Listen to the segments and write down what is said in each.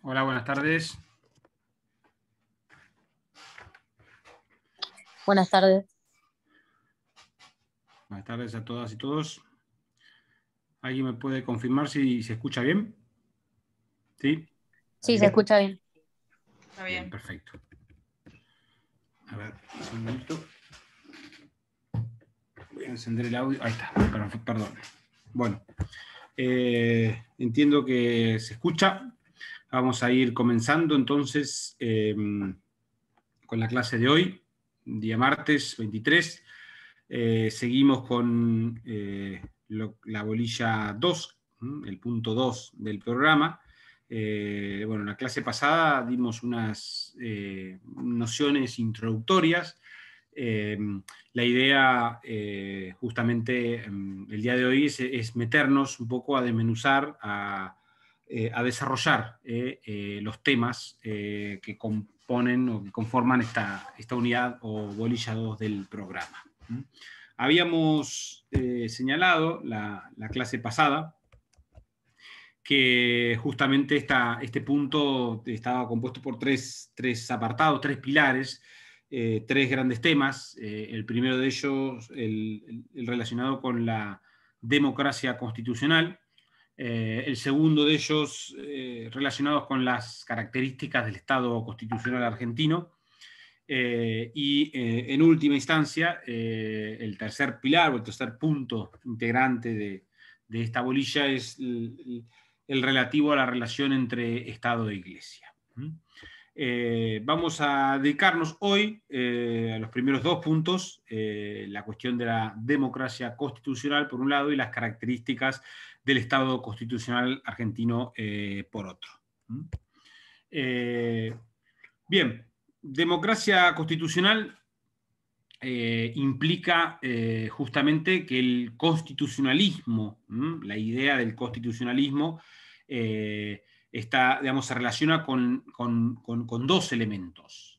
Hola, buenas tardes. Buenas tardes. Buenas tardes a todas y todos. ¿Alguien me puede confirmar si se escucha bien? ¿Sí? Sí, se escucha bien. Está Bien, bien. perfecto. A ver, un segundito. Voy a encender el audio. Ahí está, perdón. Bueno, entiendo que se escucha. Vamos a ir comenzando entonces con la clase de hoy, día martes 23. Seguimos con la bolilla 2, el punto 2 del programa. Bueno, en la clase pasada dimos unas nociones introductorias. La idea justamente el día de hoy es meternos un poco a desmenuzar, a desarrollar los temas que componen o que conforman esta unidad o bolilla 2 del programa. Habíamos señalado la clase pasada que justamente este punto estaba compuesto por tres apartados, tres pilares, tres grandes temas. El primero de ellos, el relacionado con la democracia constitucional. El segundo de ellos, relacionados con las características del Estado constitucional argentino. En última instancia, el tercer pilar o el tercer punto integrante de esta bolilla es el relativo a la relación entre Estado e Iglesia. Vamos a dedicarnos hoy a los primeros dos puntos, la cuestión de la democracia constitucional por un lado y las características del Estado constitucional argentino por otro. Bien, democracia constitucional implica justamente que el constitucionalismo, la idea del constitucionalismo, está, digamos, se relaciona con dos elementos,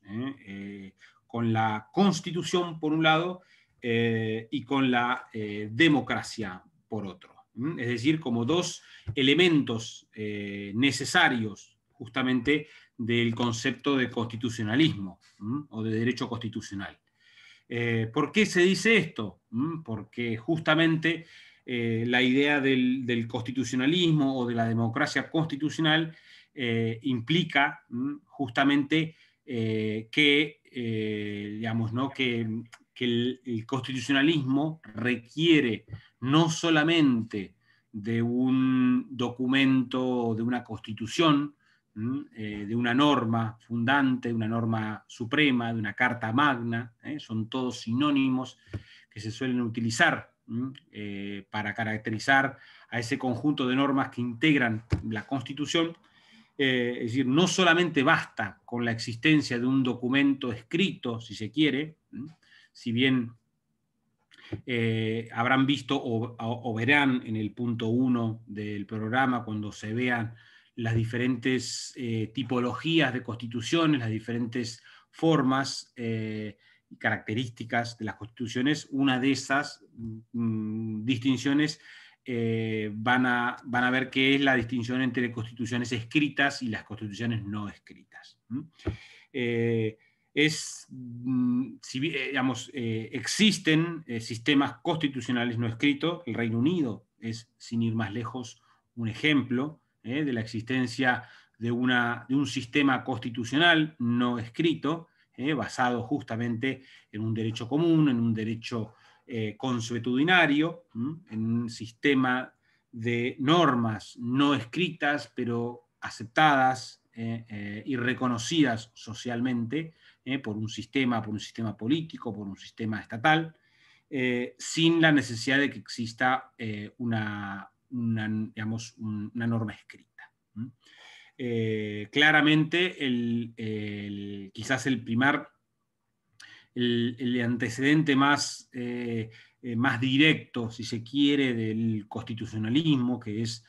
con la Constitución por un lado y con la democracia por otro. Es decir, como dos elementos necesarios justamente del concepto de constitucionalismo o de derecho constitucional. ¿Por qué se dice esto? Porque justamente la idea del constitucionalismo o de la democracia constitucional implica justamente digamos, ¿no? que el constitucionalismo requiere no solamente de un documento, de una constitución, de una norma fundante, de una norma suprema, de una carta magna, son todos sinónimos que se suelen utilizar para caracterizar a ese conjunto de normas que integran la Constitución. Es decir, no solamente basta con la existencia de un documento escrito, si se quiere, si bien habrán visto o verán en el punto 1 del programa cuando se vean las diferentes tipologías de constituciones, las diferentes formas y características de las constituciones. Una de esas distinciones van a ver qué es la distinción entre constituciones escritas y las constituciones no escritas. Digamos, existen sistemas constitucionales no escritos. El Reino Unido es, sin ir más lejos, un ejemplo de la existencia de un sistema constitucional no escrito, basado justamente en un derecho común, en un derecho consuetudinario, en un sistema de normas no escritas, pero aceptadas y reconocidas socialmente, por un sistema político, por un sistema estatal, sin la necesidad de que exista digamos, una norma escrita. Claramente, quizás el antecedente más directo, si se quiere, del constitucionalismo, que es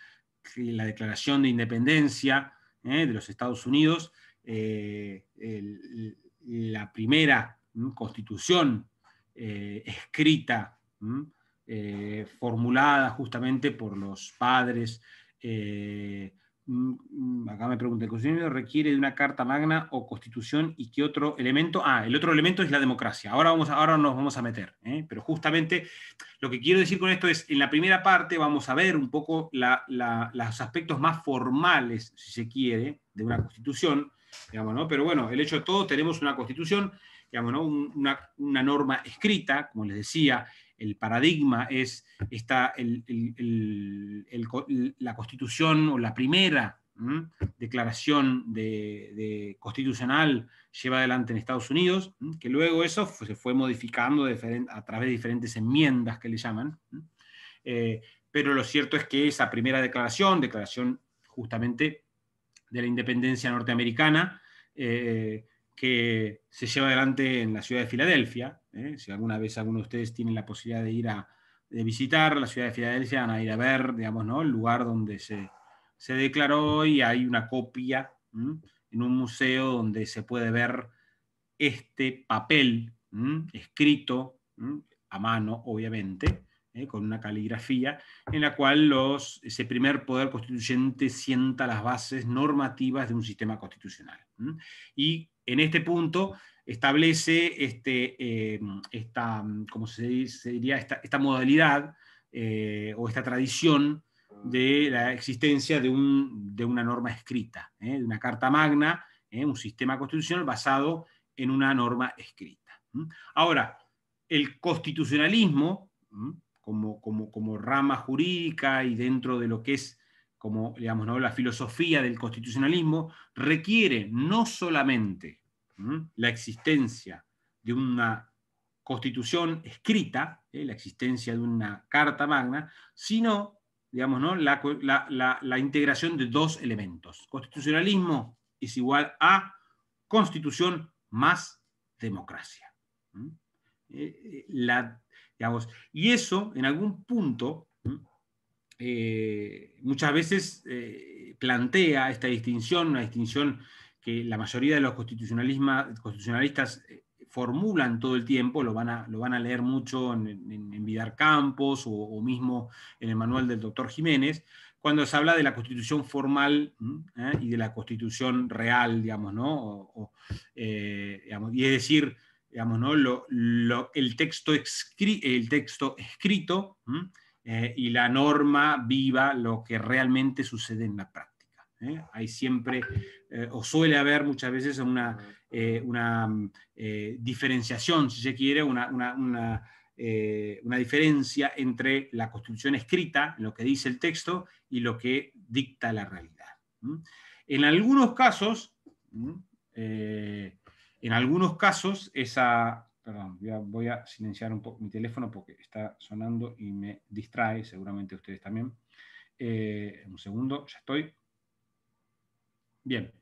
la Declaración de Independencia de los Estados Unidos, la primera constitución escrita, formulada justamente por los padres acá me pregunta, ¿el constitucionalismo requiere de una carta magna o constitución y qué otro elemento? El otro elemento es la democracia. Ahora nos vamos a meter, pero justamente lo que quiero decir con esto es, en la primera parte vamos a ver un poco los aspectos más formales, si se quiere, de una constitución, digamos, ¿no? Pero bueno, el hecho de todo, tenemos una constitución, digamos, ¿no? Una norma escrita, como les decía, el paradigma es la Constitución, o la primera declaración constitucional lleva adelante en Estados Unidos, que luego eso se fue modificando a través de diferentes enmiendas que le llaman. Pero lo cierto es que esa primera declaración justamente de la independencia norteamericana, que se lleva adelante en la ciudad de Filadelfia. Si alguna vez alguno de ustedes tienen la posibilidad de ir de visitar la ciudad de Filadelfia, van a ir a ver, digamos, ¿no? El lugar donde se declaró, y hay una copia en un museo donde se puede ver este papel escrito a mano, obviamente, con una caligrafía, en la cual ese primer poder constituyente sienta las bases normativas de un sistema constitucional. Y en este punto establece ¿cómo se diría? Esta modalidad o esta tradición de la existencia de una norma escrita, de una carta magna, un sistema constitucional basado en una norma escrita. Ahora, el constitucionalismo, como rama jurídica y dentro de lo que es, como, digamos, ¿no?, la filosofía del constitucionalismo, requiere no solamente la existencia de una constitución escrita, la existencia de una carta magna, sino, digamos, ¿no?, la integración de dos elementos. Constitucionalismo es igual a constitución más democracia. Digamos, y eso, en algún punto, muchas veces plantea esta distinción, una distinción que la mayoría de los constitucionalistas formulan todo el tiempo, lo van a leer mucho en Vidar Campos o mismo en el manual del doctor Jiménez, cuando se habla de la constitución formal y de la constitución real, digamos, ¿no? Digamos, y es decir, digamos, ¿no?, el texto escrito y la norma viva, lo que realmente sucede en la práctica. Hay siempre, o suele haber muchas veces una diferenciación, si se quiere, una diferencia entre la constitución escrita, lo que dice el texto, y lo que dicta la realidad. En algunos casos, perdón, voy a silenciar un poco mi teléfono porque está sonando y me distrae, seguramente ustedes también. Un segundo, ya estoy. Bien.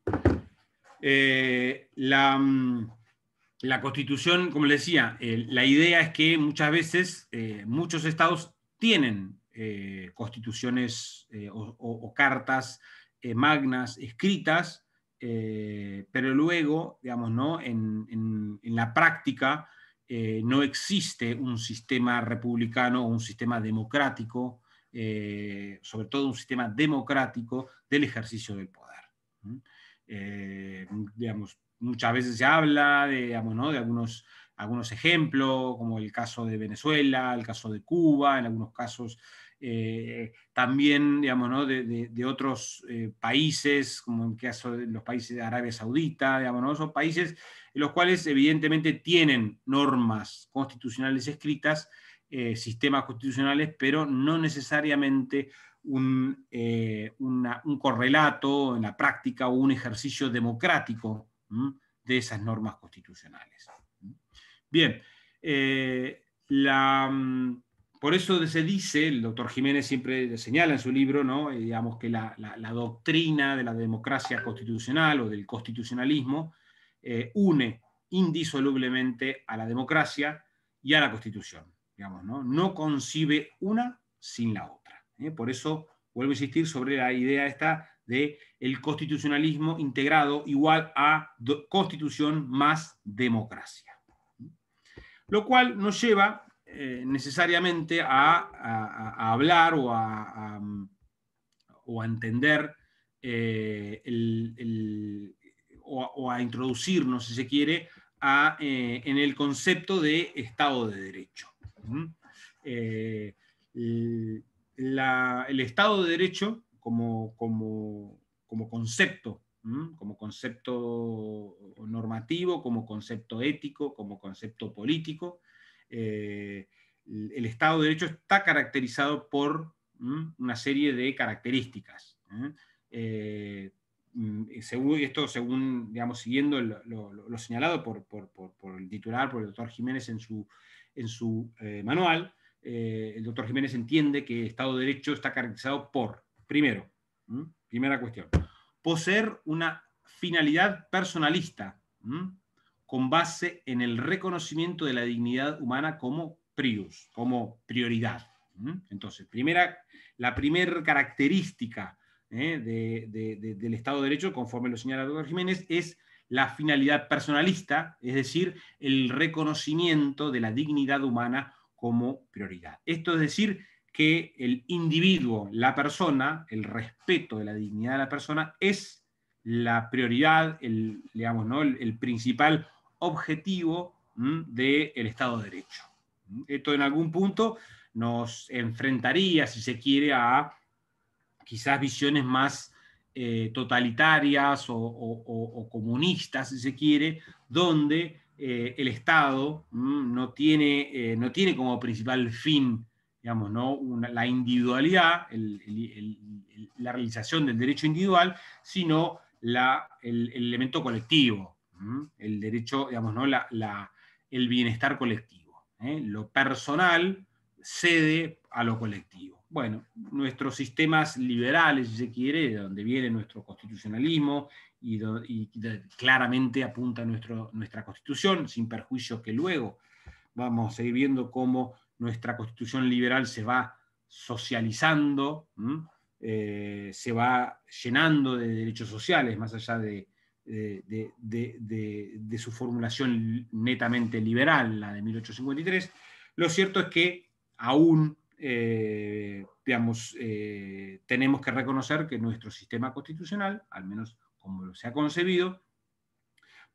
La Constitución, como les decía, la idea es que muchas veces muchos estados tienen constituciones o cartas magnas escritas, pero luego, digamos, ¿no?, en la práctica no existe un sistema republicano o un sistema democrático, sobre todo un sistema democrático del ejercicio del poder. Digamos, muchas veces se habla digamos, ¿no?, de algunos ejemplos, como el caso de Venezuela, el caso de Cuba, en algunos casos también, digamos, ¿no?, de otros países, como en el caso de los países de Arabia Saudita, digamos, ¿no?, son países en los cuales evidentemente tienen normas constitucionales escritas, sistemas constitucionales, pero no necesariamente un correlato en la práctica o un ejercicio democrático de esas normas constitucionales. Bien, por eso se dice, el doctor Jiménez siempre señala en su libro, ¿no?, digamos, que la doctrina de la democracia constitucional o del constitucionalismo une indisolublemente a la democracia y a la Constitución. Digamos, no concibe una sin la otra. Por eso vuelvo a insistir sobre la idea esta de el constitucionalismo integrado igual a constitución más democracia. Lo cual nos lleva necesariamente a hablar o a entender o a introducirnos, si se quiere, en el concepto de Estado de Derecho. El Estado de Derecho como concepto, como concepto normativo, como concepto ético, como concepto político, el Estado de Derecho está caracterizado por una serie de características. Según, digamos, siguiendo lo señalado por el titular, por el doctor Jiménez en su manual, el doctor Jiménez entiende que Estado de Derecho está caracterizado por, primero, primera cuestión, poseer una finalidad personalista, con base en el reconocimiento de la dignidad humana como prius, como prioridad. Entonces, la primera característica del Estado de Derecho, conforme lo señala el doctor Jiménez, es la finalidad personalista, es decir, el reconocimiento de la dignidad humana como prioridad. Esto es decir, que el individuo, la persona, el respeto de la dignidad de la persona es la prioridad, digamos, ¿no? el principal objetivo del Estado de Derecho. Esto en algún punto nos enfrentaría, si se quiere, a quizás visiones más totalitarias o comunistas, si se quiere, donde el Estado no tiene como principal fin, digamos, ¿no? la individualidad, la realización del derecho individual, sino el elemento colectivo, el derecho, digamos, ¿no? el bienestar colectivo. Lo personal cede a lo colectivo. Bueno, nuestros sistemas liberales, si se quiere, de donde viene nuestro constitucionalismo y claramente apunta nuestra Constitución, sin perjuicio que luego vamos a seguir viendo cómo nuestra Constitución liberal se va socializando, se va llenando de derechos sociales, más allá de su formulación netamente liberal, la de 1853. Lo cierto es que aún tenemos que reconocer que nuestro sistema constitucional, al menos como se ha concebido,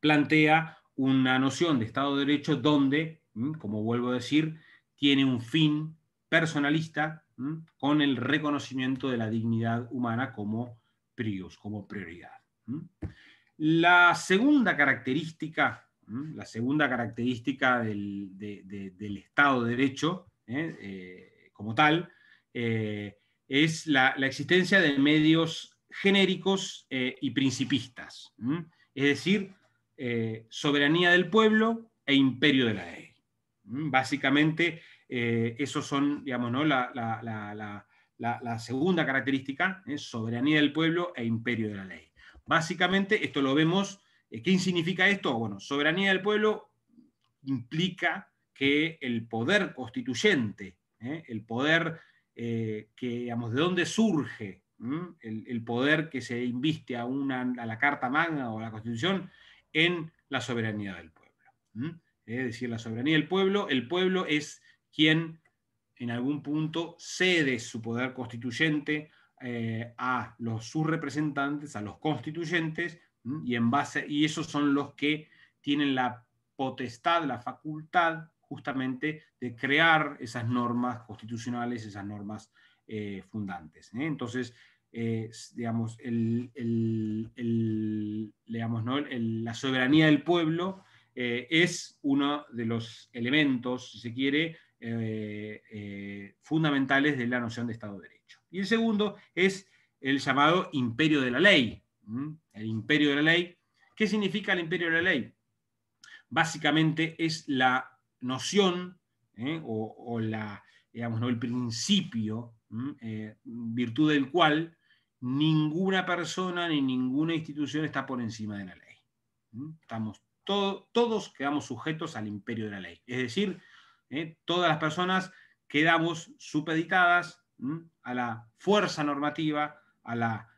plantea una noción de Estado de Derecho donde, como vuelvo a decir, tiene un fin personalista con el reconocimiento de la dignidad humana como prius, como prioridad. La segunda característica del Estado de Derecho, como tal, es la existencia de medios genéricos y principistas. Es decir, soberanía del pueblo e imperio de la ley. Básicamente, esos son, digamos, ¿no? la segunda característica, soberanía del pueblo e imperio de la ley. Básicamente, esto lo vemos. ¿Qué significa esto? Bueno, soberanía del pueblo implica que el poder constituyente, el poder que, digamos, de dónde surge el poder que se inviste a la Carta Magna o a la Constitución, en la soberanía del pueblo. Es decir, la soberanía del pueblo, el pueblo es quien en algún punto cede su poder constituyente a sus representantes, a los constituyentes, y esos son los que tienen la potestad, la facultad justamente de crear esas normas constitucionales, esas normas fundantes. Entonces, digamos, ¿no? La soberanía del pueblo es uno de los elementos, si se quiere, fundamentales de la noción de Estado de Derecho. Y el segundo es el llamado imperio de la ley. El imperio de la ley. ¿Qué significa el imperio de la ley? Básicamente es la noción o digamos, ¿no? el principio, virtud del cual ninguna persona ni ninguna institución está por encima de la ley. Todos quedamos sujetos al imperio de la ley. Es decir, todas las personas quedamos supeditadas a la fuerza normativa, a la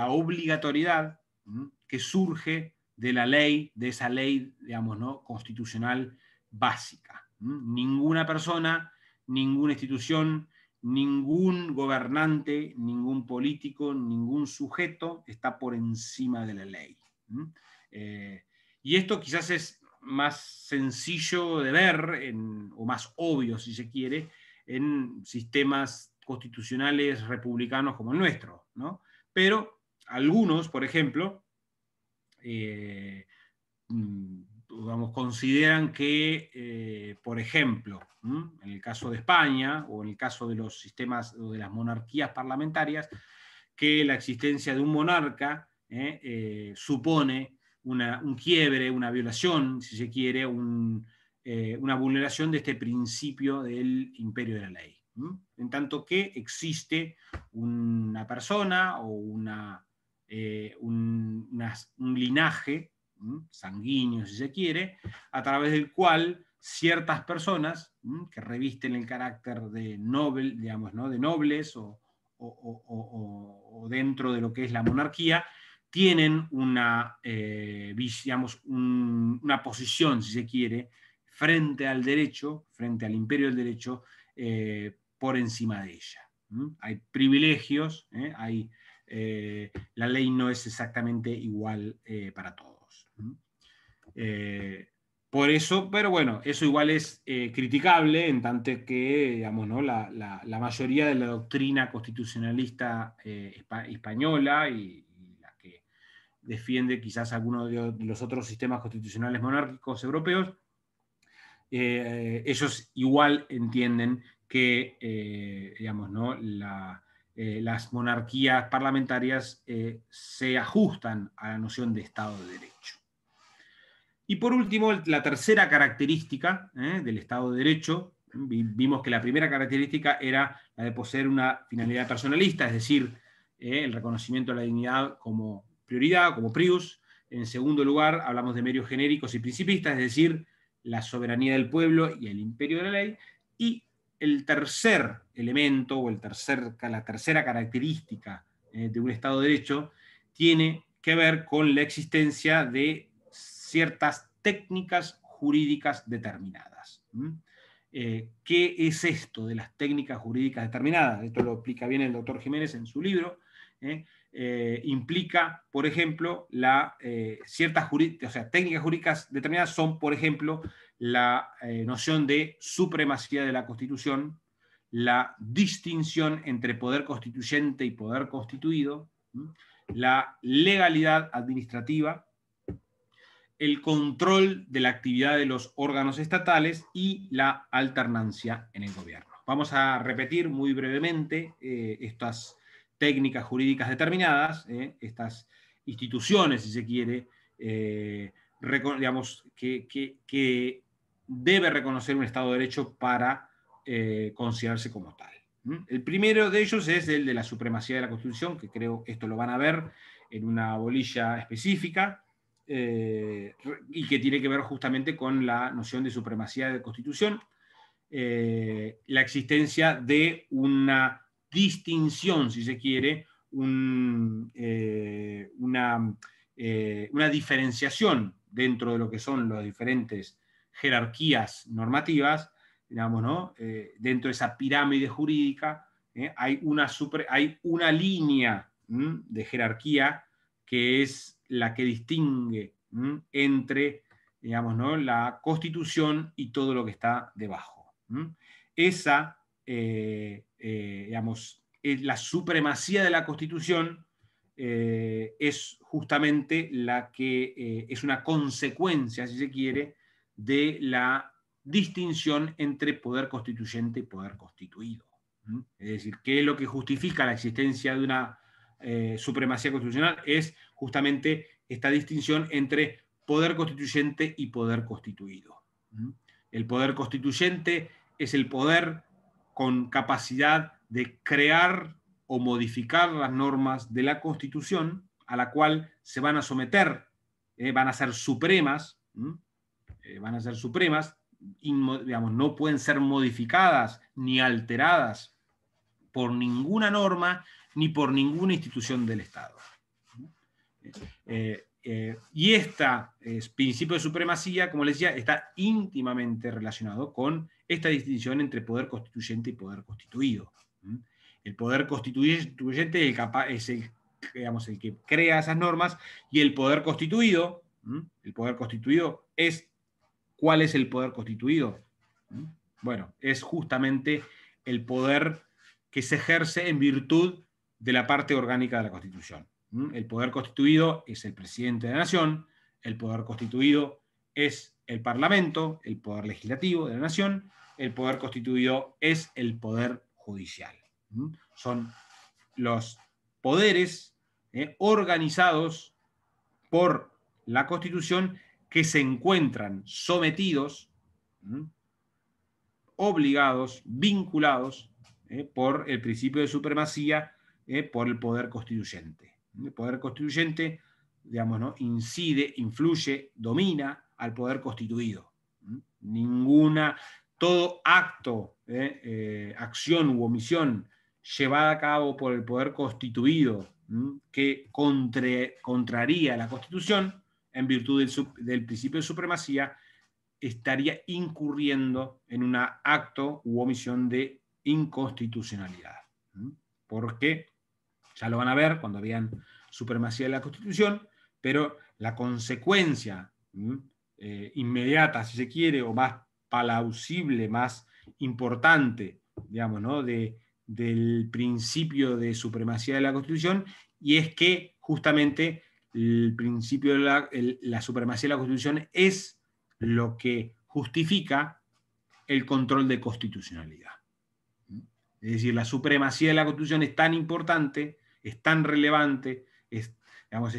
obligatoriedad que surge de la ley, de esa ley, digamos, ¿no? constitucional básica. Ninguna persona, ninguna institución, ningún gobernante, ningún político, ningún sujeto está por encima de la ley. Y esto quizás es más sencillo de ver, o más obvio, si se quiere, en sistemas constitucionales republicanos como el nuestro, ¿no? Pero algunos, por ejemplo, consideran que, por ejemplo, en el caso de España o en el caso de los sistemas o de las monarquías parlamentarias, que la existencia de un monarca supone un quiebre, una violación, si se quiere, una vulneración de este principio del imperio de la ley. En tanto que existe una persona o un linaje sanguíneo, si se quiere, a través del cual ciertas personas que revisten el carácter de noble, digamos, ¿no?, de nobles o dentro de lo que es la monarquía, tienen digamos, una posición, si se quiere, frente al derecho, frente al imperio del derecho, por encima de ella. Hay privilegios, la ley no es exactamente igual para todos. Por eso, pero bueno, eso igual es criticable, en tanto que, digamos, ¿no?, la mayoría de la doctrina constitucionalista española y la que defiende quizás algunos de los otros sistemas constitucionales monárquicos europeos, ellos igual entienden que, digamos, ¿no?, las monarquías parlamentarias se ajustan a la noción de Estado de Derecho. Y por último, la tercera característica del Estado de Derecho, vimos que la primera característica era la de poseer una finalidad personalista, es decir, el reconocimiento de la dignidad como prioridad, como prius. En segundo lugar, hablamos de medios genéricos y principistas, es decir, la soberanía del pueblo y el imperio de la ley. Y el tercer elemento, o la tercera característica de un Estado de Derecho, tiene que ver con la existencia de ciertas técnicas jurídicas determinadas. ¿Qué es esto de las técnicas jurídicas determinadas? Esto lo explica bien el doctor Jiménez en su libro. Implica, por ejemplo, técnicas jurídicas determinadas son, por ejemplo, la noción de supremacía de la Constitución, la distinción entre poder constituyente y poder constituido, la legalidad administrativa, el control de la actividad de los órganos estatales y la alternancia en el gobierno. Vamos a repetir muy brevemente estas técnicas jurídicas determinadas, estas instituciones, si se quiere, digamos, que debe reconocer un Estado de Derecho para considerarse como tal. El primero de ellos es el de la supremacía de la Constitución, que creo esto lo van a ver en una bolilla específica, y que tiene que ver justamente con la noción de supremacía de Constitución, la existencia de una distinción, si se quiere, una diferenciación dentro de lo que son las diferentes jerarquías normativas, digamos, ¿no? Dentro de esa pirámide jurídica hay una línea de jerarquía que es la que distingue entre, digamos, ¿no?, la Constitución y todo lo que está debajo. Esa, digamos, la supremacía de la Constitución es justamente la que es una consecuencia, si se quiere, de la distinción entre poder constituyente y poder constituido. Es decir, ¿qué es lo que justifica la existencia de una supremacía constitucional? Es justamente esta distinción entre poder constituyente y poder constituido. El poder constituyente es el poder con capacidad de crear o modificar las normas de la Constitución, a la cual se van a someter, van a ser supremas, digamos, no pueden ser modificadas ni alteradas por ninguna norma ni por ninguna institución del Estado. Y este principio de supremacía, como les decía, está íntimamente relacionado con esta distinción entre poder constituyente y poder constituido. El poder constituyente es el que crea esas normas, y el poder constituido es, ¿cuál es el poder constituido? Bueno, es justamente el poder que se ejerce en virtud de la parte orgánica de la Constitución. El poder constituido es el presidente de la Nación, el poder constituido es el Parlamento, el poder legislativo de la Nación, el poder constituido es el poder judicial. Son los poderes organizados por la Constitución que se encuentran sometidos, obligados, vinculados por el principio de supremacía, por el poder constituyente. El poder constituyente, digamos, ¿no?, incide, influye, domina al poder constituido. Todo acto, acción u omisión llevada a cabo por el poder constituido que contraría la Constitución en virtud del principio de supremacía, estaría incurriendo en un acto u omisión de inconstitucionalidad. Porque, ya lo van a ver cuando vean supremacía de la Constitución, pero la consecuencia inmediata, si se quiere, o más plausible, más importante, digamos, ¿no?, del principio de supremacía de la Constitución, y es que justamente el principio de la supremacía de la Constitución es lo que justifica el control de constitucionalidad. Es decir, la supremacía de la Constitución es tan importante, es tan relevante, es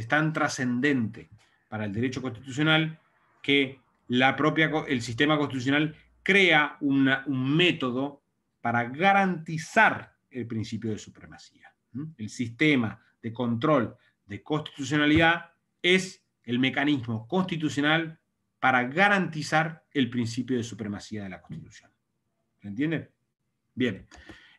tan trascendente para el derecho constitucional, que el sistema constitucional crea un método para garantizar el principio de supremacía. El sistema de control de constitucionalidad es el mecanismo constitucional para garantizar el principio de supremacía de la Constitución. ¿Se entiende? Bien.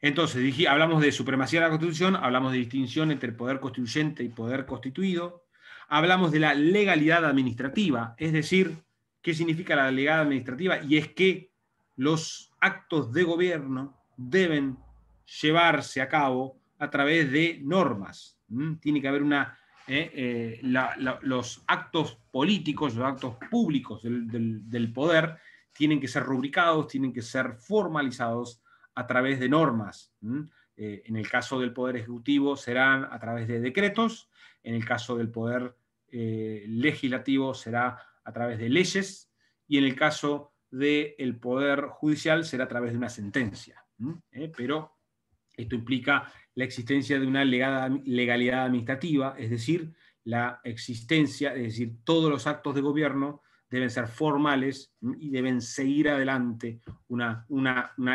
Entonces, hablamos de supremacía de la Constitución, hablamos de distinción entre poder constituyente y poder constituido, hablamos de la legalidad administrativa, es decir, ¿qué significa la legalidad administrativa? Y es que los actos de gobierno deben llevarse a cabo a través de normas. Tiene que haber los actos políticos, los actos públicos del poder tienen que ser rubricados, tienen que ser formalizados a través de normas. En el caso del Poder Ejecutivo serán a través de decretos, en el caso del Poder Legislativo será a través de leyes, y en el caso del Poder Judicial será a través de una sentencia. Pero esto implica la existencia de una legalidad administrativa, es decir, todos los actos de gobierno deben ser formales y deben seguir adelante una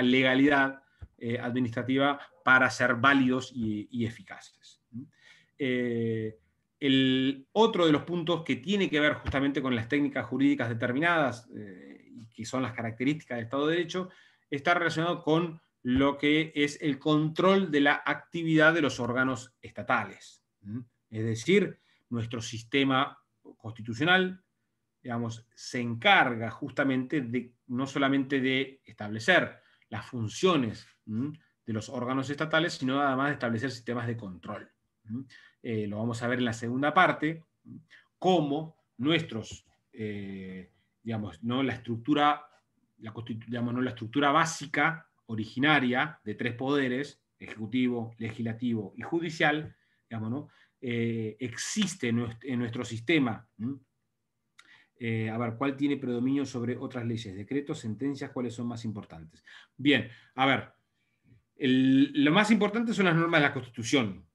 legalidad administrativa para ser válidos y eficaces. El otro de los puntos que tiene que ver justamente con las técnicas jurídicas determinadas, y que son las características del Estado de Derecho, está relacionado con lo que es el control de la actividad de los órganos estatales. Es decir, nuestro sistema constitucional, digamos, se encarga justamente no solamente de establecer las funciones de los órganos estatales, sino además de establecer sistemas de control. Lo vamos a ver en la segunda parte, cómo nuestros, la estructura básica originaria de tres poderes, ejecutivo, legislativo y judicial, existe en nuestro sistema. A ver, ¿cuál tiene predominio sobre otras leyes? Decretos, sentencias, ¿cuáles son más importantes? Bien, a ver, lo más importante son las normas de la Constitución.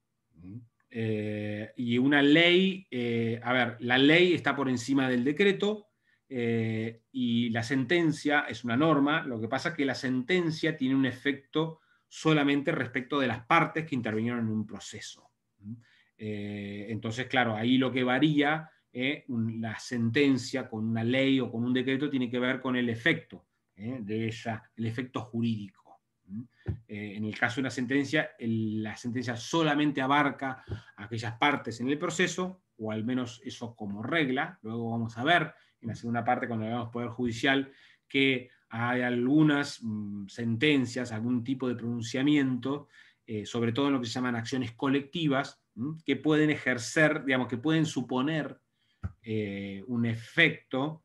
Y una ley, la ley está por encima del decreto, y la sentencia es una norma. Lo que pasa es que la sentencia tiene un efecto solamente respecto de las partes que intervinieron en un proceso. Entonces, claro, ahí lo que varía, la sentencia con una ley o con un decreto, tiene que ver con el efecto de ella, el efecto jurídico. En el caso de una sentencia, la sentencia solamente abarca aquellas partes en el proceso, o al menos eso como regla. Luego vamos a ver en la segunda parte, cuando veamos Poder Judicial, que hay algunas sentencias, algún tipo de pronunciamiento sobre todo en lo que se llaman acciones colectivas, que pueden ejercer, digamos, que pueden suponer un efecto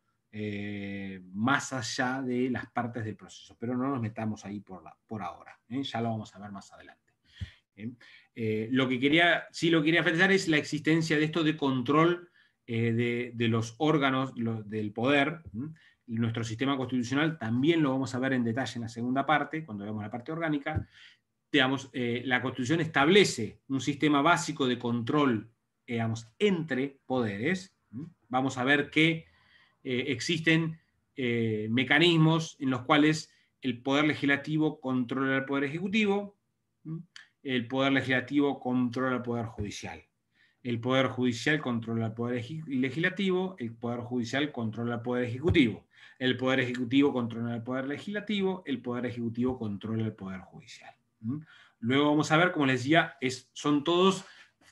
más allá de las partes del proceso. Pero no nos metamos ahí por ahora, ya lo vamos a ver más adelante. Lo que quería enfatizar es la existencia de esto de control de los órganos del poder. Nuestro sistema constitucional también lo vamos a ver en detalle en la segunda parte, cuando veamos la parte orgánica. Digamos, la Constitución establece un sistema básico de control, digamos, entre poderes. Vamos a ver que existen mecanismos en los cuales el Poder Legislativo controla al Poder Ejecutivo, el Poder Legislativo controla al Poder Judicial. El Poder Judicial controla al Poder Legislativo, el Poder Judicial controla al Poder Ejecutivo. El Poder Ejecutivo controla al Poder Legislativo, el Poder Ejecutivo controla al Poder Judicial. Luego vamos a ver, como les decía, son todos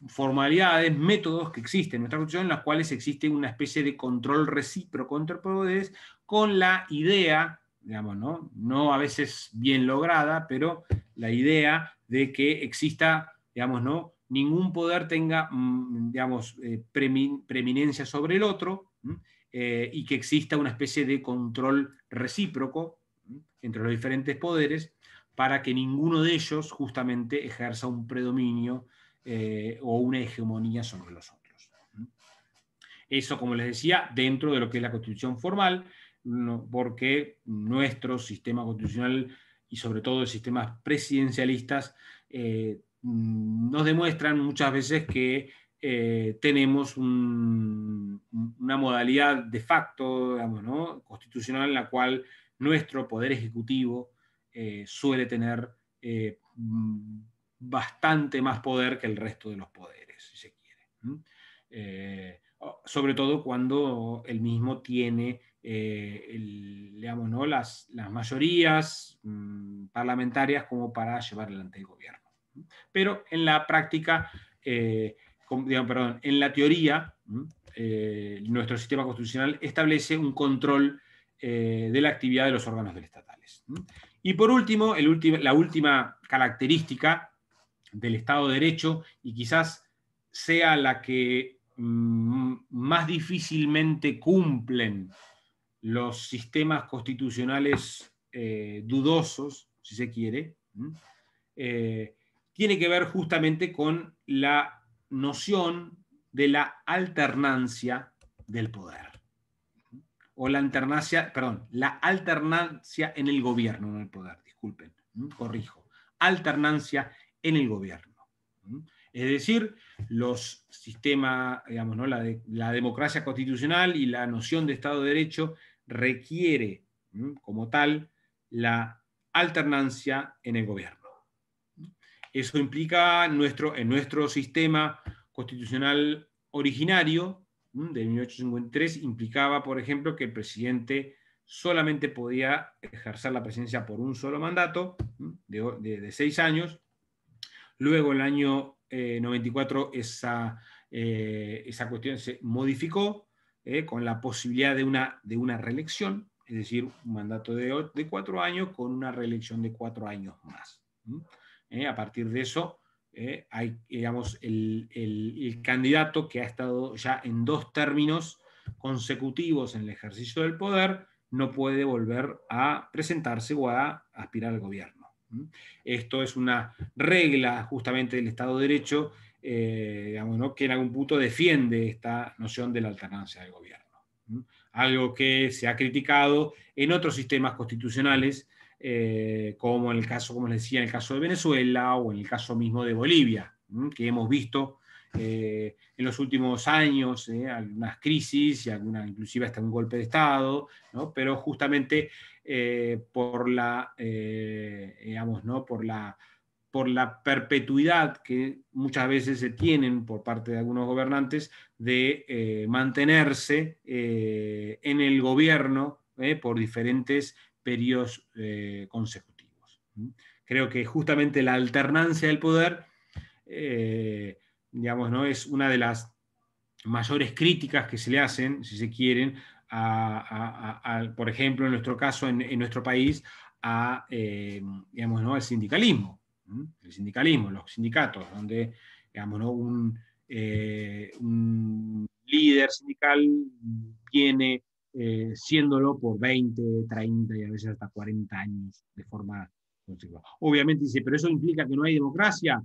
formalidades, métodos que existen en nuestra Constitución, en las cuales existe una especie de control recíproco entre poderes, con la idea, digamos, no a veces bien lograda, pero la idea de que exista, digamos, ningún poder tenga, digamos, preeminencia sobre el otro, y que exista una especie de control recíproco entre los diferentes poderes, para que ninguno de ellos justamente ejerza un predominio o una hegemonía sobre los otros. Eso, como les decía, dentro de lo que es la Constitución formal, porque nuestro sistema constitucional y sobre todo los sistemas presidencialistas nos demuestran muchas veces que tenemos una modalidad de facto, digamos, constitucional, en la cual nuestro poder ejecutivo suele tener bastante más poder que el resto de los poderes, si se quiere. Sobre todo cuando el mismo tiene digamos, las mayorías parlamentarias como para llevar adelante el gobierno. Pero en la práctica, en la teoría, nuestro sistema constitucional establece un control de la actividad de los órganos estatales. Y por último, la última característica del Estado de Derecho, y quizás sea la que más difícilmente cumplen los sistemas constitucionales dudosos, si se quiere, tiene que ver justamente con la noción de la alternancia del poder. O la alternancia en el gobierno, no en el poder, disculpen, corrijo. Alternancia en el gobierno. Es decir, los sistemas, digamos, la democracia constitucional y la noción de Estado de Derecho requiere, como tal, la alternancia en el gobierno. Eso implica en nuestro sistema constitucional originario de 1853, implicaba, por ejemplo, que el presidente solamente podía ejercer la presidencia por un solo mandato de 6 años. Luego, en el año 94, esa cuestión se modificó con la posibilidad de una reelección, es decir, un mandato de 4 años con una reelección de 4 años más. A partir de eso, hay, digamos, el candidato que ha estado ya en 2 términos consecutivos en el ejercicio del poder no puede volver a presentarse o a aspirar al gobierno. Esto es una regla justamente del Estado de Derecho, digamos, que en algún punto defiende esta noción de la alternancia del gobierno. Algo que se ha criticado en otros sistemas constitucionales, como en el caso, como les decía, en el caso de Venezuela o en el caso mismo de Bolivia, que hemos visto en los últimos años algunas crisis y inclusive hasta un golpe de Estado, ¿no? Pero justamente por la perpetuidad que muchas veces se tienen por parte de algunos gobernantes de mantenerse en el gobierno por diferentes periodos consecutivos. Creo que justamente la alternancia del poder digamos, ¿no? es una de las mayores críticas que se le hacen, si se quieren, por ejemplo, en nuestro caso, en nuestro país, digamos, ¿no? al sindicalismo. el sindicalismo, los sindicatos, donde digamos, ¿no? un líder sindical viene siéndolo por 20, 30 y a veces hasta 40 años de forma consecutiva. Obviamente dice, pero eso implica que no hay democracia.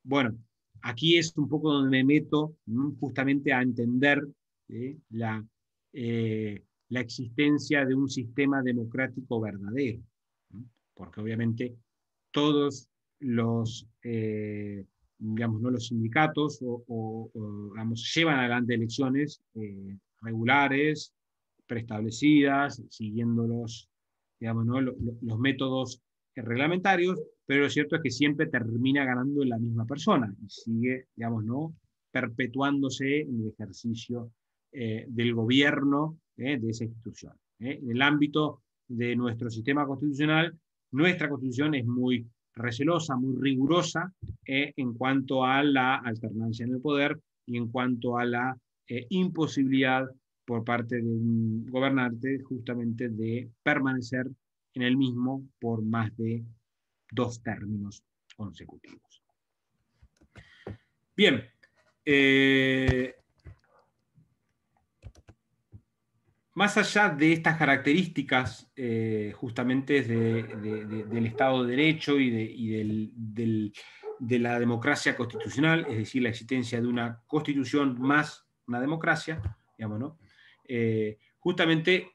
Bueno, aquí es un poco donde me meto justamente a entender la existencia de un sistema democrático verdadero, porque obviamente todos los, digamos, ¿no? los sindicatos digamos, llevan adelante elecciones regulares, preestablecidas, siguiendo digamos, ¿no? los métodos reglamentarios, pero lo cierto es que siempre termina ganando la misma persona y sigue, digamos, ¿no? perpetuándose en el ejercicio del gobierno de esa institución. En el ámbito de nuestro sistema constitucional, nuestra constitución es muy recelosa, muy rigurosa en cuanto a la alternancia en el poder y en cuanto a la imposibilidad por parte de un gobernante justamente de permanecer en el mismo por más de 2 términos consecutivos. Bien, más allá de estas características justamente del Estado de Derecho y de la democracia constitucional, es decir, la existencia de una constitución más una democracia, digamos, ¿no? Justamente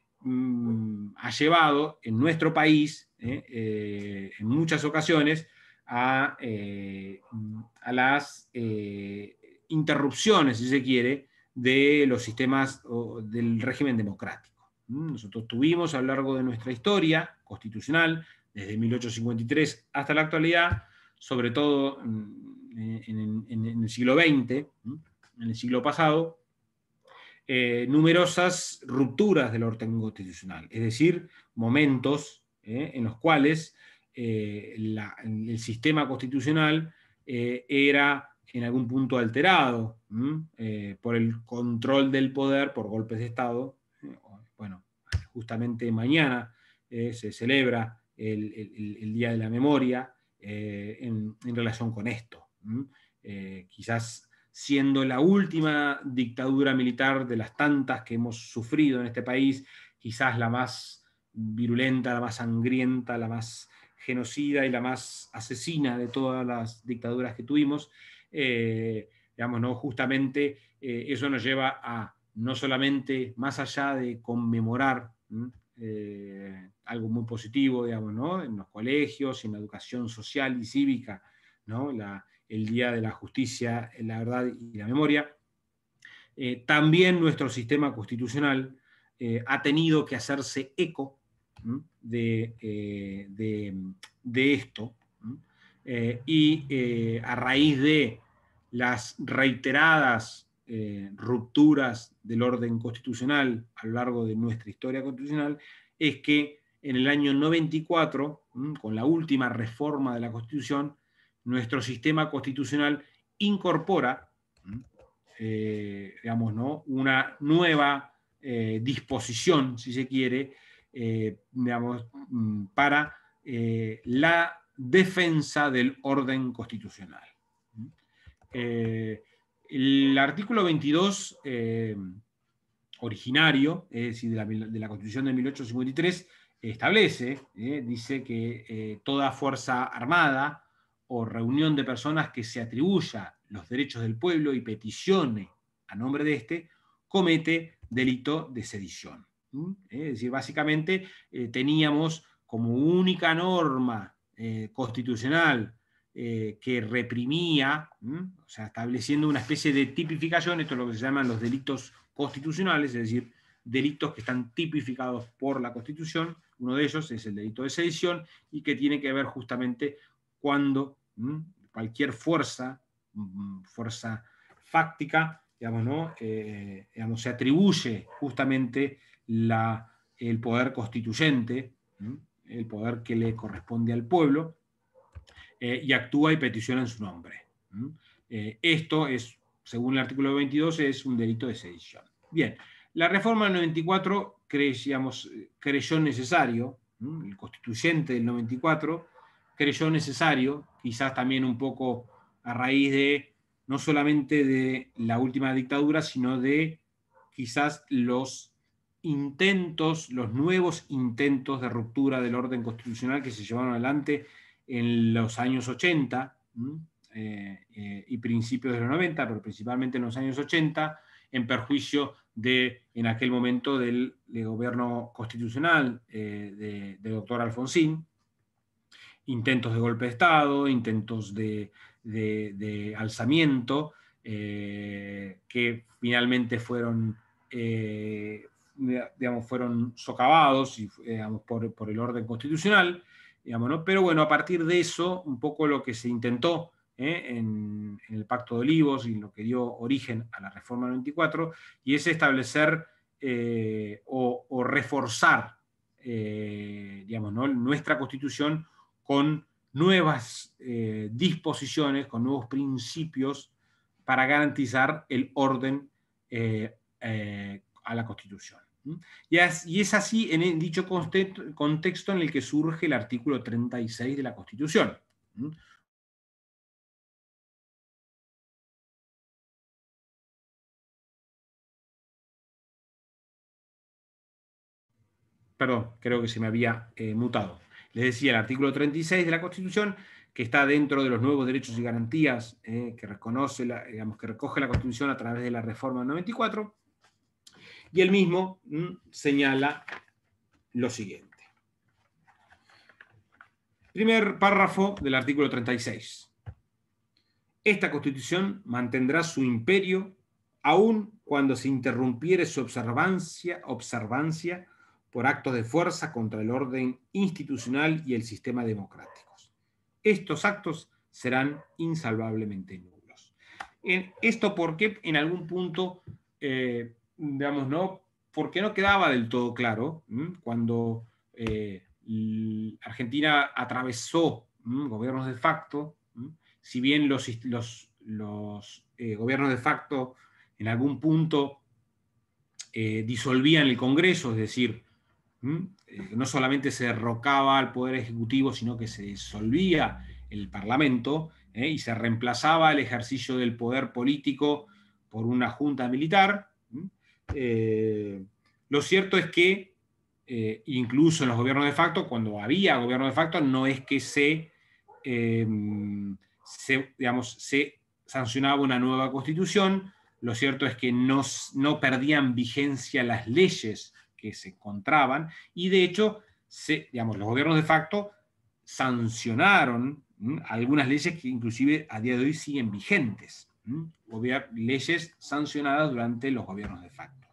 ha llevado en nuestro país, en muchas ocasiones, a las interrupciones, si se quiere, de los sistemas del régimen democrático. Nosotros tuvimos a lo largo de nuestra historia constitucional, desde 1853 hasta la actualidad, sobre todo en el siglo XX, en el siglo pasado, numerosas rupturas del orden constitucional, es decir, momentos en los cuales el sistema constitucional era en algún punto alterado por el control del poder, por golpes de Estado. Bueno, justamente mañana se celebra el Día de la Memoria en relación con esto. Quizás siendo la última dictadura militar de las tantas que hemos sufrido en este país, quizás la más virulenta, la más sangrienta, la más genocida y la más asesina de todas las dictaduras que tuvimos, digamos, ¿no? Justamente eso nos lleva a no solamente más allá de conmemorar algo muy positivo, digamos, ¿no? En los colegios, en la educación social y cívica, ¿no? El Día de la Justicia, la Verdad y la Memoria. También nuestro sistema constitucional ha tenido que hacerse eco de esto y a raíz de las reiteradas rupturas del orden constitucional a lo largo de nuestra historia constitucional, es que en el año 94, con la última reforma de la Constitución, nuestro sistema constitucional incorpora, digamos, ¿no? una nueva disposición, si se quiere, digamos, para la defensa del orden constitucional. El artículo 22 originario, es decir, de la Constitución de 1853, establece, dice que toda fuerza armada o reunión de personas que se atribuya los derechos del pueblo y peticione a nombre de este, comete delito de sedición. Es decir, básicamente teníamos como única norma constitucional que reprimía, o sea, estableciendo una especie de tipificación, esto es lo que se llaman los delitos constitucionales, es decir, delitos que están tipificados por la Constitución. Uno de ellos es el delito de sedición y que tiene que ver justamente cuando cualquier fuerza fáctica, digamos, ¿no? Digamos, se atribuye justamente el poder constituyente, el poder que le corresponde al pueblo, y actúa y peticiona en su nombre. Esto es, según el artículo 22, es un delito de sedición. Bien, la reforma del 94 creyó necesario, el constituyente del 94 creyó necesario, quizás también un poco a raíz de, no solamente de la última dictadura, sino de quizás los intentos, los nuevos intentos de ruptura del orden constitucional que se llevaron adelante en los años 80 y principios de los 90, pero principalmente en los años 80, en perjuicio de, en aquel momento, del gobierno constitucional del doctor Alfonsín, intentos de golpe de Estado, intentos de alzamiento, que finalmente fueron, fueron socavados por el orden constitucional, ¿no? Pero bueno, a partir de eso, un poco lo que se intentó en el Pacto de Olivos y lo que dio origen a la Reforma 94, y es establecer o reforzar ¿no? nuestra Constitución con nuevas disposiciones, con nuevos principios para garantizar el orden a la Constitución. Y es así en dicho contexto en el que surge el artículo 36 de la Constitución. Perdón, creo que se me había mutado. Les decía, el artículo 36 de la Constitución, que está dentro de los nuevos derechos y garantías que reconoce, que recoge la Constitución a través de la Reforma del 94, y el mismo señala lo siguiente. Primer párrafo del artículo 36. Esta Constitución mantendrá su imperio aun cuando se interrumpiere su observancia por actos de fuerza contra el orden institucional y el sistema democráticos. Estos actos serán insalvablemente nulos. Esto porque en algún punto, digamos, ¿no? Porque no quedaba del todo claro cuando Argentina atravesó gobiernos de facto, si bien los gobiernos de facto en algún punto disolvían el Congreso, es decir, no solamente se derrocaba al Poder Ejecutivo, sino que se disolvía el Parlamento y se reemplazaba el ejercicio del poder político por una junta militar. Lo cierto es que incluso en los gobiernos de facto, cuando había gobierno de facto, no es que se sancionaba una nueva constitución. Lo cierto es que no perdían vigencia las leyes que se encontraban, y de hecho los gobiernos de facto sancionaron algunas leyes que inclusive a día de hoy siguen vigentes, leyes sancionadas durante los gobiernos de facto.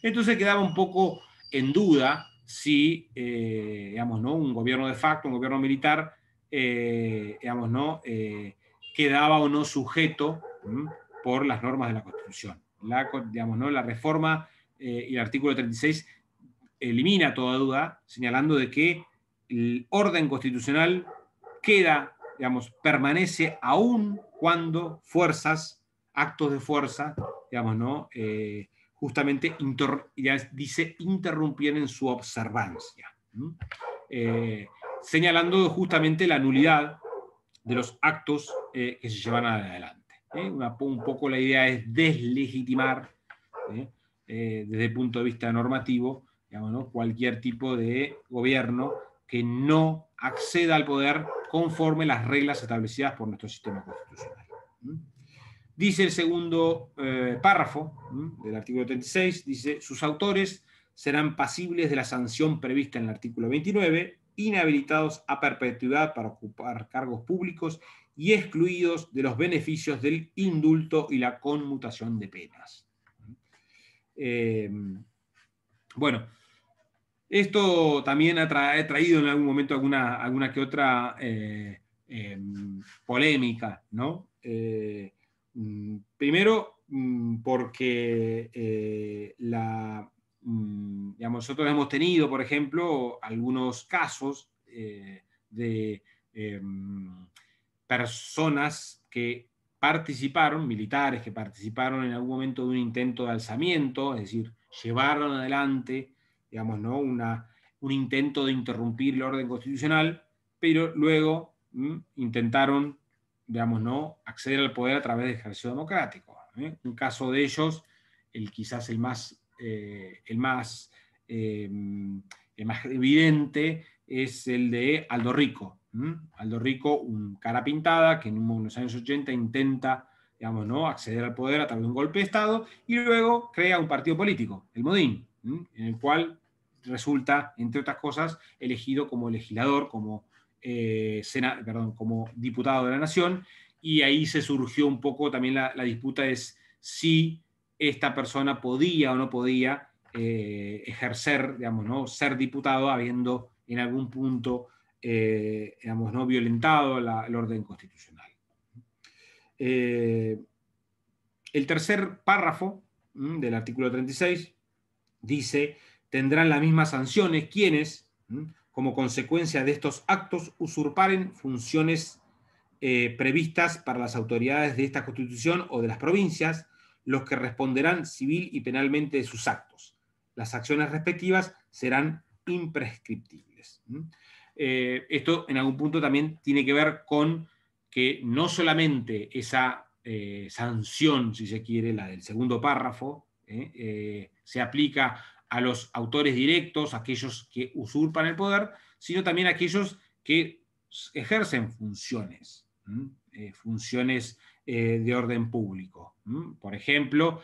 Entonces quedaba un poco en duda si ¿no? un gobierno de facto, un gobierno militar, ¿no? Quedaba o no sujeto por las normas de la Constitución. ¿No? La reforma y el artículo 36 elimina toda duda, señalando de que el orden constitucional permanece aún cuando actos de fuerza, ¿no? Justamente ya dice interrumpieron su observancia, señalando justamente la nulidad de los actos que se llevan adelante. Un poco la idea es deslegitimar desde el punto de vista normativo, ¿no? cualquier tipo de gobierno que no acceda al poder conforme las reglas establecidas por nuestro sistema constitucional. Dice el segundo párrafo del artículo 36, dice, sus autores serán pasibles de la sanción prevista en el artículo 29, inhabilitados a perpetuidad para ocupar cargos públicos y excluidos de los beneficios del indulto y la conmutación de penas. Bueno, esto también ha traído en algún momento alguna que otra polémica, ¿no? Primero, porque nosotros hemos tenido, por ejemplo, algunos casos de personas que participaron, militares que participaron en algún momento de un intento de alzamiento, es decir, llevaron adelante, ¿no? un intento de interrumpir el orden constitucional, pero luego intentaron, digamos, ¿no?, acceder al poder a través del ejercicio democrático. Un caso de ellos, quizás el más evidente, es el de Aldo Rico. Aldo Rico, un cara pintada que en los años 80 intenta, digamos, ¿no?, acceder al poder a través de un golpe de Estado y luego crea un partido político, el Modín, en el cual resulta, entre otras cosas, elegido como legislador, como diputado de la Nación, y ahí se surgió un poco también la disputa es si esta persona podía o no podía ejercer, digamos, ¿no?, ser diputado, habiendo en algún punto digamos, ¿no?, violentado el orden constitucional. El tercer párrafo del artículo 36 dice: tendrán las mismas sanciones quienes, como consecuencia de estos actos, usurparen funciones previstas para las autoridades de esta Constitución o de las provincias, los que responderán civil y penalmente de sus actos. Las acciones respectivas serán imprescriptibles. Esto en algún punto también tiene que ver con que no solamente esa sanción, si se quiere, la del segundo párrafo, se aplica a los autores directos, aquellos que usurpan el poder, sino también a aquellos que ejercen funciones de orden público. Por ejemplo,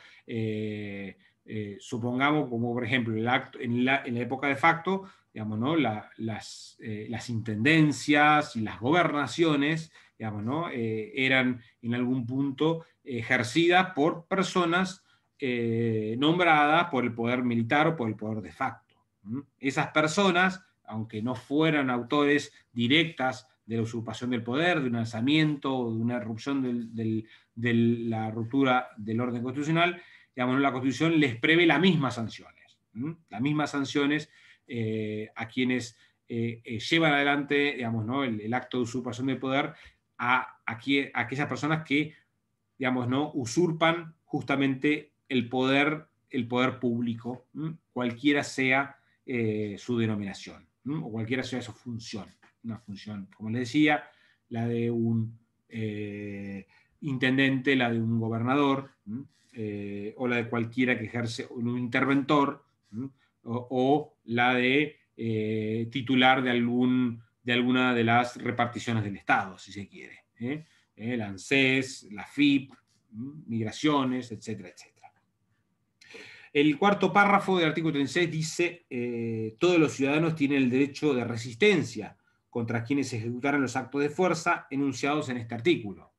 supongamos, como por ejemplo en la época de facto, digamos, ¿no?, las intendencias y las gobernaciones, digamos, ¿no?, eran en algún punto ejercidas por personas nombradas por el poder militar o por el poder de facto. Esas personas, aunque no fueran autores directas de la usurpación del poder, de un alzamiento o de una erupción de la ruptura del orden constitucional, digamos, la Constitución les prevé las mismas sanciones. Las mismas sanciones a quienes llevan adelante, digamos, ¿no?, el acto de usurpación del poder, a aquellas personas que, digamos, ¿no?, usurpan justamente el poder público, cualquiera sea su denominación, o cualquiera sea su función. Una función, como les decía, la de un intendente, la de un gobernador, o la de cualquiera que ejerce un interventor, o la de titular de alguna de las reparticiones del Estado, si se quiere. La ANSES, la FIP, migraciones, etcétera, etcétera. El cuarto párrafo del artículo 36 dice: todos los ciudadanos tienen el derecho de resistencia contra quienes ejecutaran los actos de fuerza enunciados en este artículo.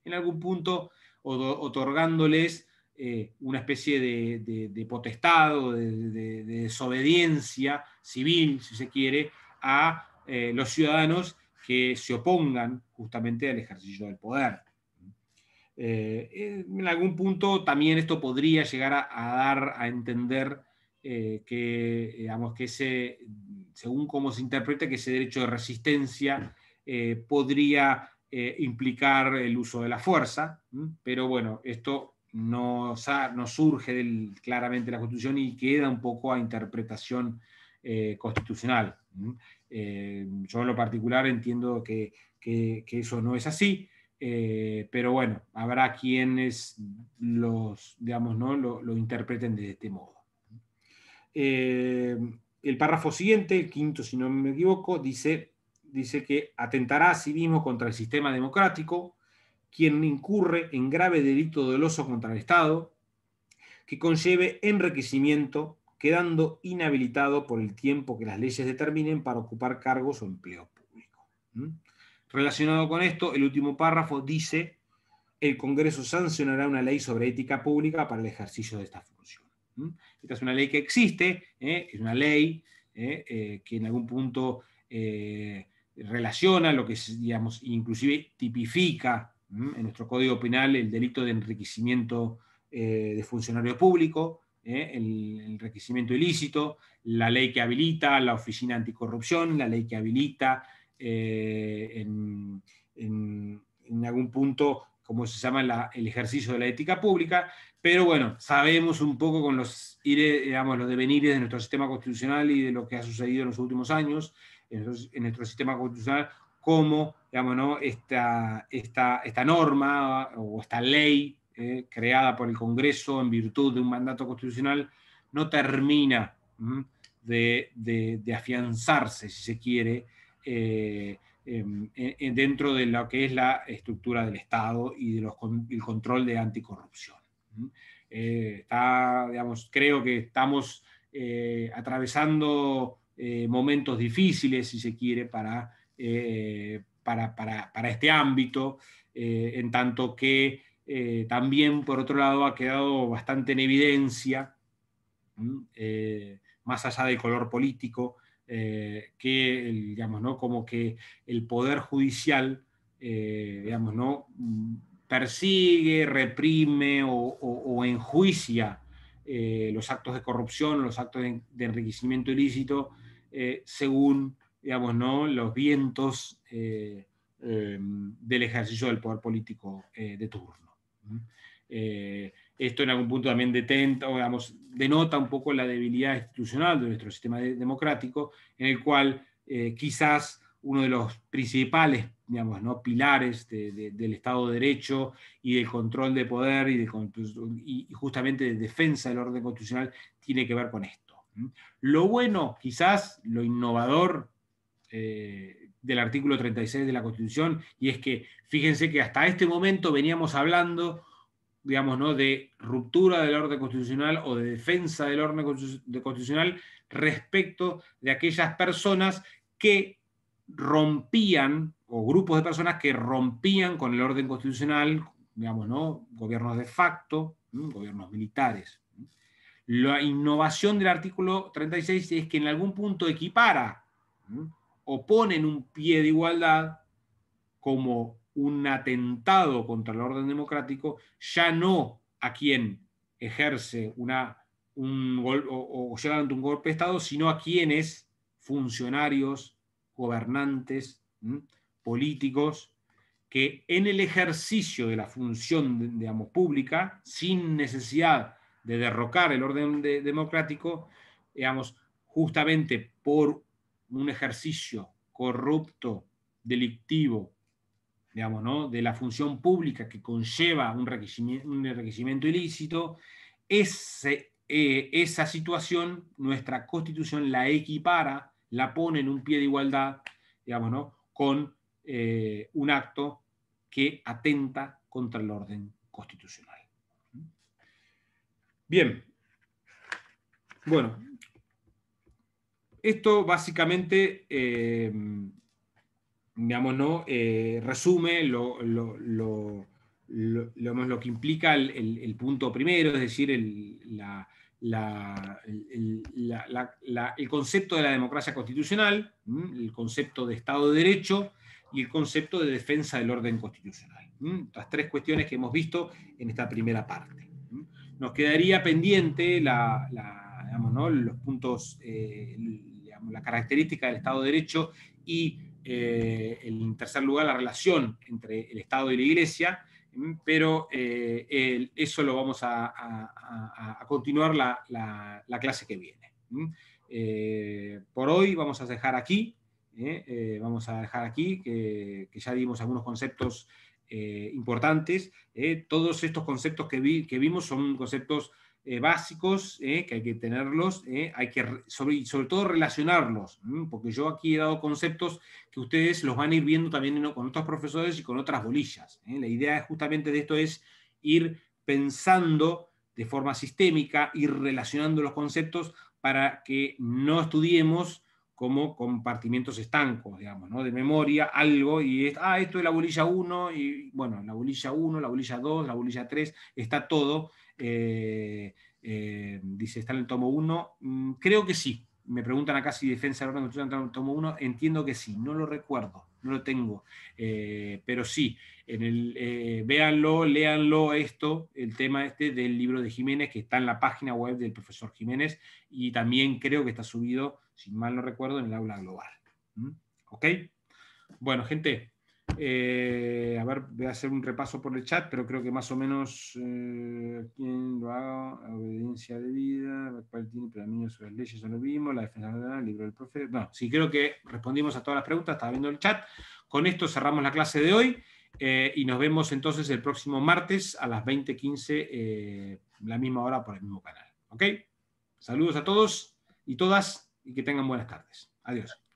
En algún punto, otorgándoles una especie de potestad o de desobediencia civil, si se quiere, a los ciudadanos que se opongan justamente al ejercicio del poder. En algún punto también esto podría llegar a dar a entender que, digamos, que según cómo se interprete, que ese derecho de resistencia podría implicar el uso de la fuerza, pero bueno, esto no surge claramente de la Constitución y queda un poco a interpretación constitucional. Yo en lo particular entiendo que eso no es así. Pero bueno, habrá quienes digamos, ¿no?, lo interpreten de este modo. El párrafo siguiente, el quinto, si no me equivoco, dice que atentará a sí mismo contra el sistema democrático quien incurre en grave delito doloso contra el Estado que conlleve enriquecimiento, quedando inhabilitado por el tiempo que las leyes determinen para ocupar cargos o empleo público. Relacionado con esto, el último párrafo dice: el Congreso sancionará una ley sobre ética pública para el ejercicio de esta función. Esta es una ley que existe, es una ley que en algún punto relaciona lo que es, digamos, inclusive tipifica en nuestro Código Penal el delito de enriquecimiento de funcionario público, el enriquecimiento ilícito, la ley que habilita la Oficina Anticorrupción, la ley que habilita en algún punto, como se llama, el ejercicio de la ética pública, pero bueno, sabemos un poco con los devenires de nuestro sistema constitucional y de lo que ha sucedido en los últimos años en nuestro sistema constitucional, cómo digamos, ¿no? esta norma o esta ley creada por el Congreso en virtud de un mandato constitucional no termina de afianzarse, si se quiere, dentro de lo que es la estructura del Estado y el control de anticorrupción. Digamos, creo que estamos atravesando momentos difíciles, si se quiere, para este ámbito, en tanto que también, por otro lado, ha quedado bastante en evidencia, más allá del color político, que digamos, ¿no? Como que el Poder Judicial digamos, ¿no? persigue, reprime o enjuicia los actos de corrupción, los actos de enriquecimiento ilícito, según, digamos, ¿no? los vientos del ejercicio del poder político de turno. Esto en algún punto también denota un poco la debilidad institucional de nuestro sistema democrático, en el cual quizás uno de los principales, digamos, ¿no? pilares del Estado de Derecho y del control de poder y justamente de defensa del orden constitucional tiene que ver con esto. Lo bueno, quizás, lo innovador del artículo 36 de la Constitución, y es que fíjense que hasta este momento veníamos hablando, digamos, ¿no? de ruptura del orden constitucional o de defensa del orden constitucional respecto de aquellas personas que rompían, o grupos de personas que rompían con el orden constitucional, digamos, ¿no? gobiernos de facto, gobiernos militares. La innovación del artículo 36 es que en algún punto equipara o pone en un pie de igualdad como un atentado contra el orden democrático, ya no a quien ejerce o lleva ante un golpe de Estado, sino a quienes, funcionarios, gobernantes, políticos, que en el ejercicio de la función, digamos, pública, sin necesidad de derrocar el orden democrático, digamos, justamente por un ejercicio corrupto, delictivo, digamos, ¿no? de la función pública que conlleva un enriquecimiento ilícito, esa situación nuestra Constitución la equipara, la pone en un pie de igualdad, digamos, ¿no? con un acto que atenta contra el orden constitucional. Bien. Bueno, esto básicamente digamos, ¿no? resume lo que implica el punto primero, es decir, el concepto de la democracia constitucional, el concepto de Estado de Derecho y el concepto de defensa del orden constitucional. Las tres cuestiones que hemos visto en esta primera parte. Nos quedaría pendiente digamos, ¿no? los puntos, digamos, la característica del Estado de Derecho y en tercer lugar la relación entre el Estado y la Iglesia, pero eso lo vamos a continuar la clase que viene. Por hoy vamos a dejar aquí, que ya dimos algunos conceptos importantes. Todos estos conceptos que vimos son conceptos básicos, que hay que tenerlos, hay que sobre todo relacionarlos, porque yo aquí he dado conceptos que ustedes los van a ir viendo también con otros profesores y con otras bolillas. La idea justamente de esto es ir pensando de forma sistémica, ir relacionando los conceptos para que no estudiemos como compartimientos estancos, digamos, ¿no? de memoria, algo, y esto es la bolilla 1, y bueno, la bolilla 1, la bolilla 2, la bolilla 3, está todo. Dice, ¿está en el tomo 1? Creo que sí. Me preguntan acá si defensa del orden constitucional está en el tomo 1. Entiendo que sí, no lo recuerdo, no lo tengo. Pero sí, véanlo, léanlo el tema del libro de Jiménez, que está en la página web del profesor Jiménez, y también creo que está subido, si mal no recuerdo, en el aula global. ¿Ok? Bueno, gente, a ver ver, voy a hacer un repaso por el chat, pero creo que más o menos quién lo haga, obediencia debida, cuál tiene predominio sobre las leyes, ya lo vimos, la defensa del libro del profe. No, sí, creo que respondimos a todas las preguntas, estaba viendo el chat. Con esto cerramos la clase de hoy y nos vemos entonces el próximo martes a las 20:15, la misma hora por el mismo canal. ¿Ok? Saludos a todos y todas y que tengan buenas tardes. Adiós.